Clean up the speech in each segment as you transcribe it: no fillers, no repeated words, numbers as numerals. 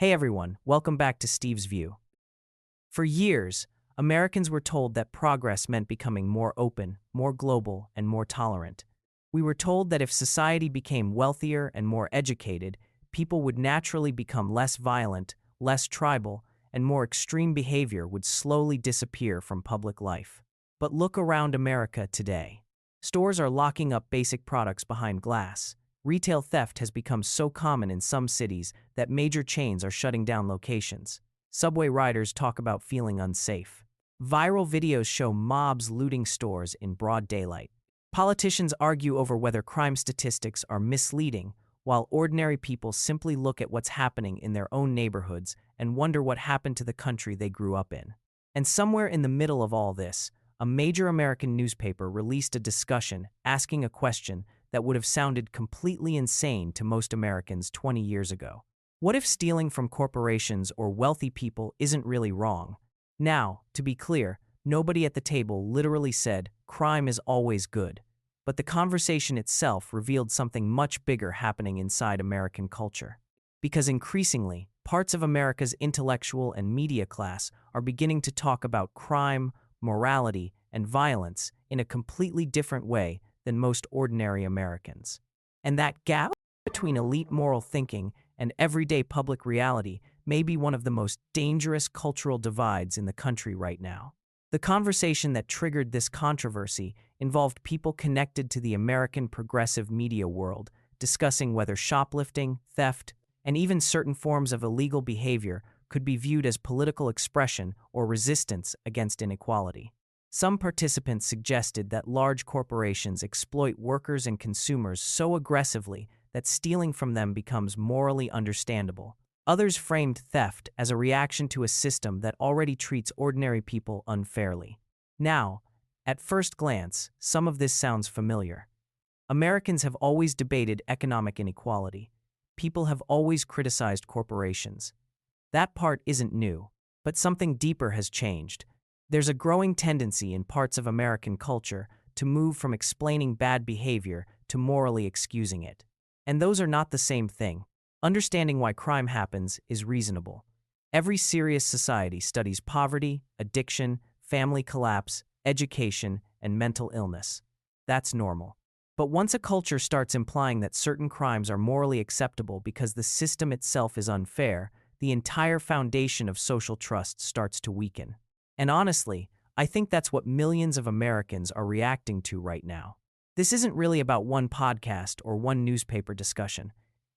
Hey everyone, welcome back to Steve's View. For years, Americans were told that progress meant becoming more open, more global, and more tolerant. We were told that if society became wealthier and more educated, people would naturally become less violent, less tribal, and more extreme behavior would slowly disappear from public life. But look around America today. Stores are locking up basic products behind glass. Retail theft has become so common in some cities that major chains are shutting down locations. Subway riders talk about feeling unsafe. Viral videos show mobs looting stores in broad daylight. Politicians argue over whether crime statistics are misleading, while ordinary people simply look at what's happening in their own neighborhoods and wonder what happened to the country they grew up in. And somewhere in the middle of all this, a major American newspaper released a discussion asking a question that would have sounded completely insane to most Americans 20 years ago. What if stealing from corporations or wealthy people isn't really wrong? Now, to be clear, nobody at the table literally said, crime is always good. But the conversation itself revealed something much bigger happening inside American culture. Because increasingly, parts of America's intellectual and media class are beginning to talk about crime, morality, and violence in a completely different way than most ordinary Americans. And that gap between elite moral thinking and everyday public reality may be one of the most dangerous cultural divides in the country right now. The conversation that triggered this controversy involved people connected to the American progressive media world, discussing whether shoplifting, theft, and even certain forms of illegal behavior could be viewed as political expression or resistance against inequality. Some participants suggested that large corporations exploit workers and consumers so aggressively that stealing from them becomes morally understandable. Others framed theft as a reaction to a system that already treats ordinary people unfairly. Now, at first glance, some of this sounds familiar. Americans have always debated economic inequality. People have always criticized corporations. That part isn't new, but something deeper has changed. There's a growing tendency in parts of American culture to move from explaining bad behavior to morally excusing it. And those are not the same thing. Understanding why crime happens is reasonable. Every serious society studies poverty, addiction, family collapse, education, and mental illness. That's normal. But once a culture starts implying that certain crimes are morally acceptable because the system itself is unfair, the entire foundation of social trust starts to weaken. And honestly, I think that's what millions of Americans are reacting to right now. This isn't really about one podcast or one newspaper discussion.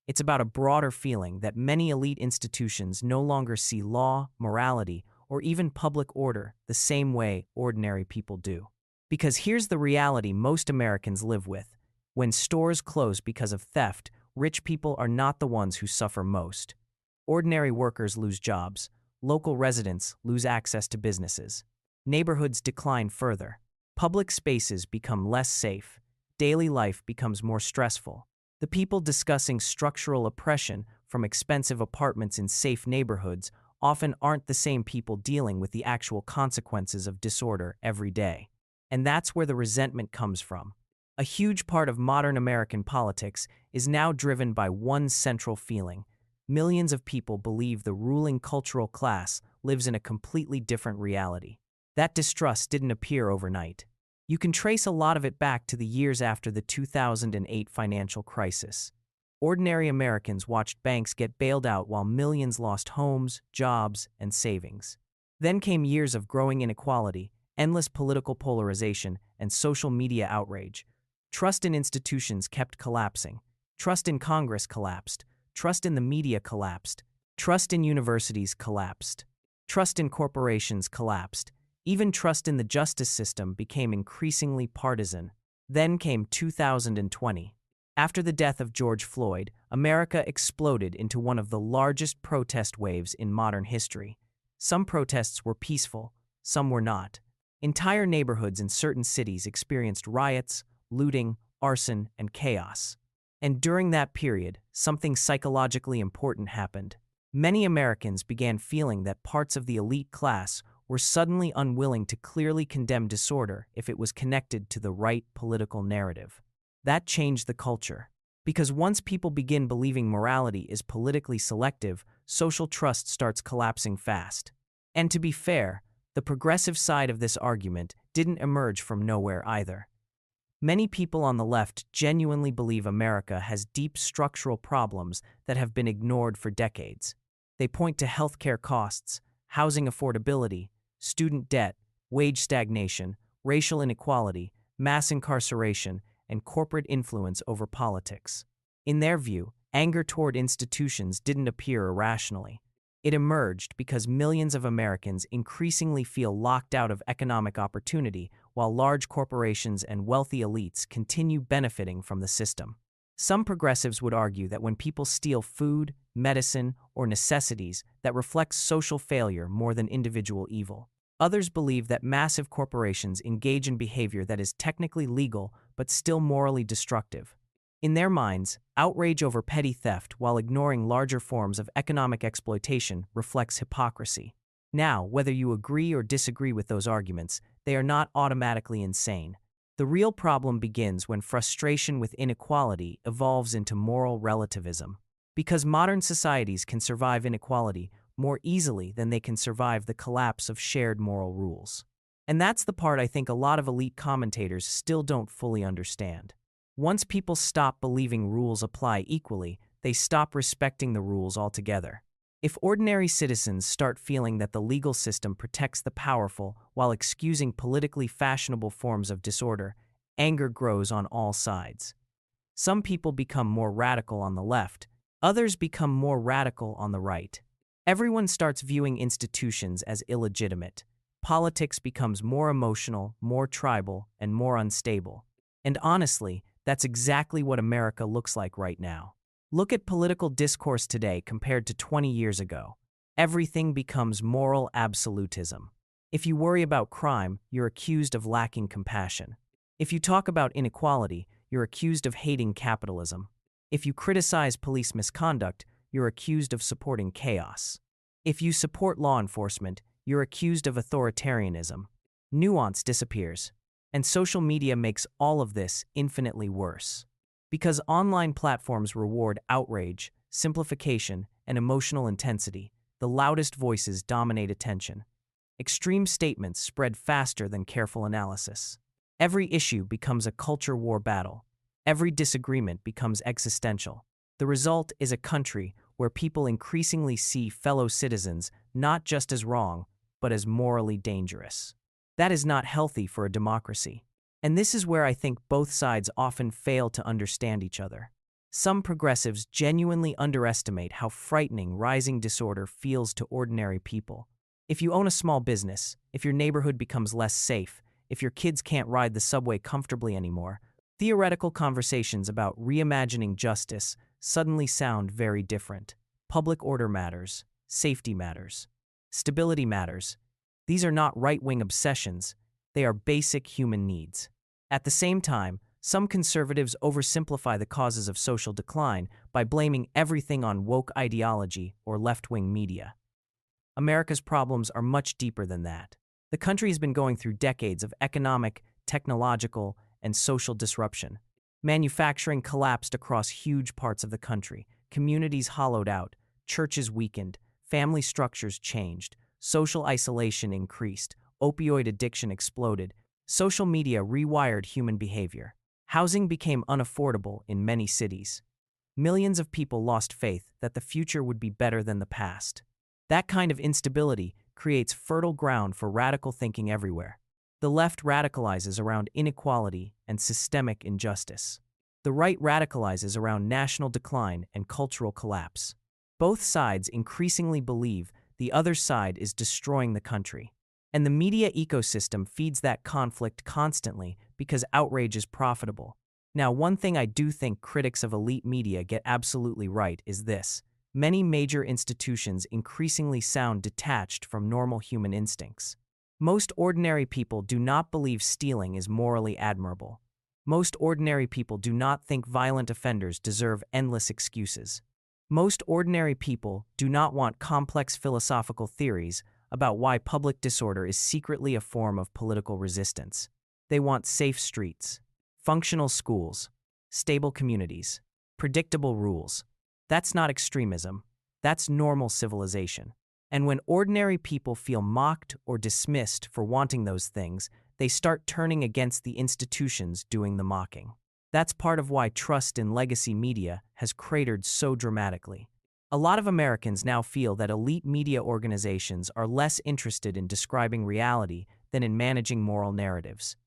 It's about a broader feeling that many elite institutions no longer see law, morality, or even public order the same way ordinary people do. Because here's the reality most Americans live with. When stores close because of theft, rich people are not the ones who suffer most. Ordinary workers lose jobs. Local residents lose access to businesses. Neighborhoods decline further. Public spaces become less safe. Daily life becomes more stressful. The people discussing structural oppression from expensive apartments in safe neighborhoods often aren't the same people dealing with the actual consequences of disorder every day. And that's where the resentment comes from. A huge part of modern American politics is now driven by one central feeling. Millions of people believe the ruling cultural class lives in a completely different reality. That distrust didn't appear overnight. You can trace a lot of it back to the years after the 2008 financial crisis. Ordinary Americans watched banks get bailed out while millions lost homes, jobs, and savings. Then came years of growing inequality, endless political polarization, and social media outrage. Trust in institutions kept collapsing. Trust in Congress collapsed. Trust in the media collapsed. Trust in universities collapsed. Trust in corporations collapsed. Even trust in the justice system became increasingly partisan. Then came 2020. After the death of George Floyd, America exploded into one of the largest protest waves in modern history. Some protests were peaceful, some were not. Entire neighborhoods in certain cities experienced riots, looting, arson, and chaos. And during that period, something psychologically important happened. Many Americans began feeling that parts of the elite class were suddenly unwilling to clearly condemn disorder if it was connected to the right political narrative. That changed the culture. Because once people begin believing morality is politically selective, social trust starts collapsing fast. And to be fair, the progressive side of this argument didn't emerge from nowhere either. Many people on the left genuinely believe America has deep structural problems that have been ignored for decades. They point to healthcare costs, housing affordability, student debt, wage stagnation, racial inequality, mass incarceration, and corporate influence over politics. In their view, anger toward institutions didn't appear irrationally. It emerged because millions of Americans increasingly feel locked out of economic opportunity while large corporations and wealthy elites continue benefiting from the system. Some progressives would argue that when people steal food, medicine, or necessities, that reflects social failure more than individual evil. Others believe that massive corporations engage in behavior that is technically legal but still morally destructive. In their minds, outrage over petty theft while ignoring larger forms of economic exploitation reflects hypocrisy. Now, whether you agree or disagree with those arguments, they are not automatically insane. The real problem begins when frustration with inequality evolves into moral relativism. Because modern societies can survive inequality more easily than they can survive the collapse of shared moral rules. And that's the part I think a lot of elite commentators still don't fully understand. Once people stop believing rules apply equally, they stop respecting the rules altogether. If ordinary citizens start feeling that the legal system protects the powerful while excusing politically fashionable forms of disorder, anger grows on all sides. Some people become more radical on the left, others become more radical on the right. Everyone starts viewing institutions as illegitimate. Politics becomes more emotional, more tribal, and more unstable. And honestly, that's exactly what America looks like right now. Look at political discourse today compared to 20 years ago. Everything becomes moral absolutism. If you worry about crime, you're accused of lacking compassion. If you talk about inequality, you're accused of hating capitalism. If you criticize police misconduct, you're accused of supporting chaos. If you support law enforcement, you're accused of authoritarianism. Nuance disappears. And social media makes all of this infinitely worse. Because online platforms reward outrage, simplification, and emotional intensity, the loudest voices dominate attention. Extreme statements spread faster than careful analysis. Every issue becomes a culture war battle. Every disagreement becomes existential. The result is a country where people increasingly see fellow citizens not just as wrong, but as morally dangerous. That is not healthy for a democracy. And this is where I think both sides often fail to understand each other. Some progressives genuinely underestimate how frightening rising disorder feels to ordinary people. If you own a small business, if your neighborhood becomes less safe, if your kids can't ride the subway comfortably anymore, theoretical conversations about reimagining justice suddenly sound very different. Public order matters, safety matters, stability matters. These are not right-wing obsessions, they are basic human needs. At the same time, some conservatives oversimplify the causes of social decline by blaming everything on woke ideology or left-wing media. America's problems are much deeper than that. The country has been going through decades of economic, technological, and social disruption. Manufacturing collapsed across huge parts of the country, communities hollowed out, churches weakened, family structures changed, social isolation increased, opioid addiction exploded, social media rewired human behavior. Housing became unaffordable in many cities. Millions of people lost faith that the future would be better than the past. That kind of instability creates fertile ground for radical thinking everywhere. The left radicalizes around inequality and systemic injustice. The right radicalizes around national decline and cultural collapse. Both sides increasingly believe the other side is destroying the country. And the media ecosystem feeds that conflict constantly because outrage is profitable. Now, one thing I do think critics of elite media get absolutely right is this. Many major institutions increasingly sound detached from normal human instincts. Most ordinary people do not believe stealing is morally admirable. Most ordinary people do not think violent offenders deserve endless excuses. Most ordinary people do not want complex philosophical theories about why public disorder is secretly a form of political resistance. They want safe streets, functional schools, stable communities, predictable rules. That's not extremism. That's normal civilization. And when ordinary people feel mocked or dismissed for wanting those things, they start turning against the institutions doing the mocking. That's part of why trust in legacy media has cratered so dramatically. A lot of Americans now feel that elite media organizations are less interested in describing reality than in managing moral narratives.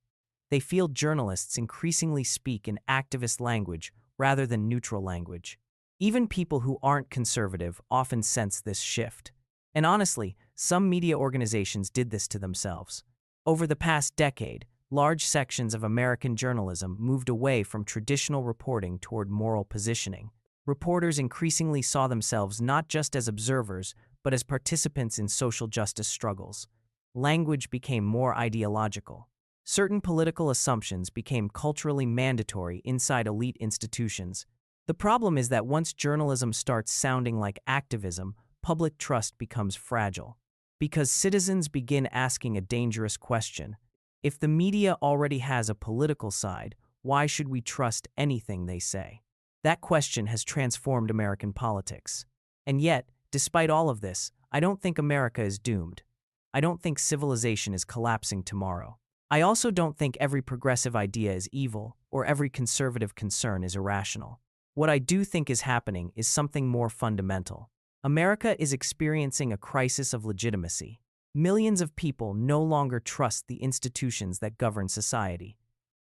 They feel journalists increasingly speak in activist language rather than neutral language. Even people who aren't conservative often sense this shift. And honestly, some media organizations did this to themselves. Over the past decade, large sections of American journalism moved away from traditional reporting toward moral positioning. Reporters increasingly saw themselves not just as observers, but as participants in social justice struggles. Language became more ideological. Certain political assumptions became culturally mandatory inside elite institutions. The problem is that once journalism starts sounding like activism, public trust becomes fragile. Because citizens begin asking a dangerous question. If the media already has a political side, why should we trust anything they say? That question has transformed American politics. And yet, despite all of this, I don't think America is doomed. I don't think civilization is collapsing tomorrow. I also don't think every progressive idea is evil or every conservative concern is irrational. What I do think is happening is something more fundamental. America is experiencing a crisis of legitimacy. Millions of people no longer trust the institutions that govern society.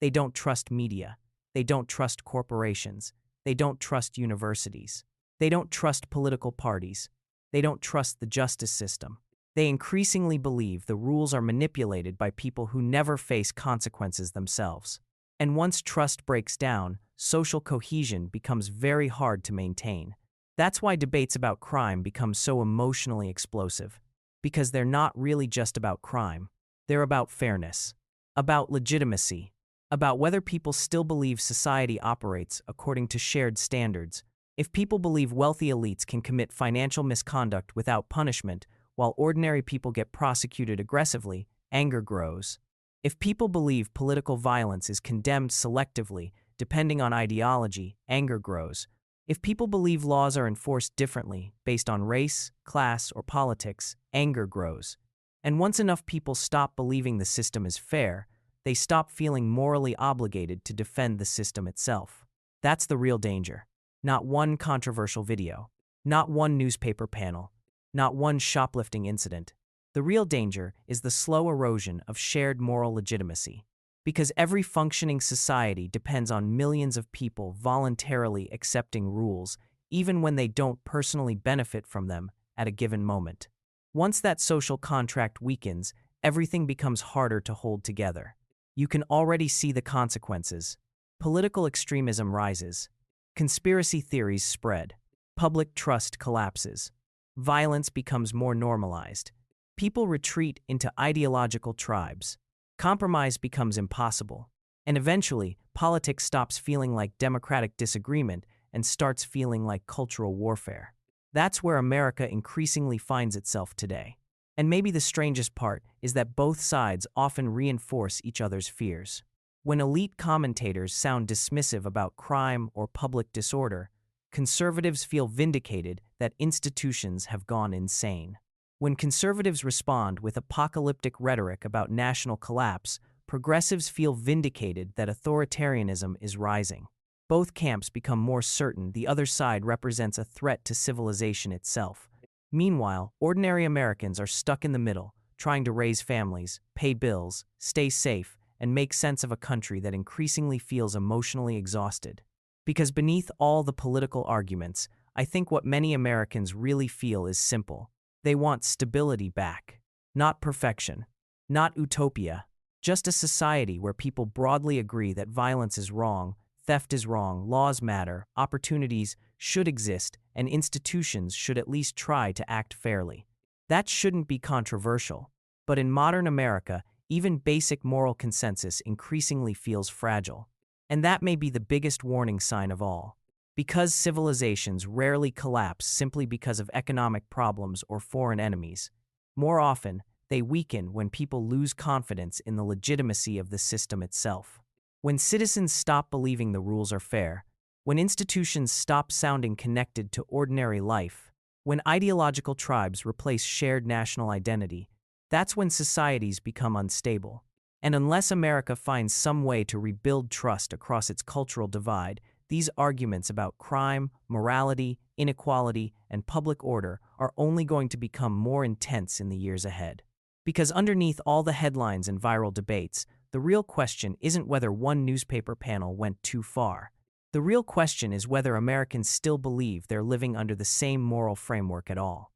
They don't trust media. They don't trust corporations. They don't trust universities. They don't trust political parties. They don't trust the justice system. They increasingly believe the rules are manipulated by people who never face consequences themselves. And once trust breaks down, social cohesion becomes very hard to maintain. That's why debates about crime become so emotionally explosive. Because they're not really just about crime. They're about fairness, about legitimacy, about whether people still believe society operates according to shared standards. If people believe wealthy elites can commit financial misconduct without punishment, while ordinary people get prosecuted aggressively, anger grows. If people believe political violence is condemned selectively, depending on ideology, anger grows. If people believe laws are enforced differently, based on race, class, or politics, anger grows. And once enough people stop believing the system is fair, they stop feeling morally obligated to defend the system itself. That's the real danger. Not one controversial video. Not one newspaper panel. Not one shoplifting incident. The real danger is the slow erosion of shared moral legitimacy. Because every functioning society depends on millions of people voluntarily accepting rules, even when they don't personally benefit from them at a given moment. Once that social contract weakens, everything becomes harder to hold together. You can already see the consequences. Political extremism rises. Conspiracy theories spread. Public trust collapses. Violence becomes more normalized. People retreat into ideological tribes. Compromise becomes impossible. And eventually, politics stops feeling like democratic disagreement and starts feeling like cultural warfare. That's where America increasingly finds itself today. And maybe the strangest part is that both sides often reinforce each other's fears. When elite commentators sound dismissive about crime or public disorder, conservatives feel vindicated that institutions have gone insane. When conservatives respond with apocalyptic rhetoric about national collapse, progressives feel vindicated that authoritarianism is rising. Both camps become more certain the other side represents a threat to civilization itself. Meanwhile, ordinary Americans are stuck in the middle, trying to raise families, pay bills, stay safe, and make sense of a country that increasingly feels emotionally exhausted. Because beneath all the political arguments, I think what many Americans really feel is simple. They want stability back. Not perfection. Not utopia. Just a society where people broadly agree that violence is wrong, theft is wrong, laws matter, opportunities should exist, and institutions should at least try to act fairly. That shouldn't be controversial. But in modern America, even basic moral consensus increasingly feels fragile. And that may be the biggest warning sign of all. Because civilizations rarely collapse simply because of economic problems or foreign enemies, more often, they weaken when people lose confidence in the legitimacy of the system itself. When citizens stop believing the rules are fair, when institutions stop sounding connected to ordinary life, When ideological tribes replace shared national identity, that's when societies become unstable. And unless America finds some way to rebuild trust across its cultural divide, these arguments about crime, morality, inequality, and public order are only going to become more intense in the years ahead. Because underneath all the headlines and viral debates, the real question isn't whether one newspaper panel went too far. The real question is whether Americans still believe they're living under the same moral framework at all.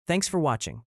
Thanks for watching.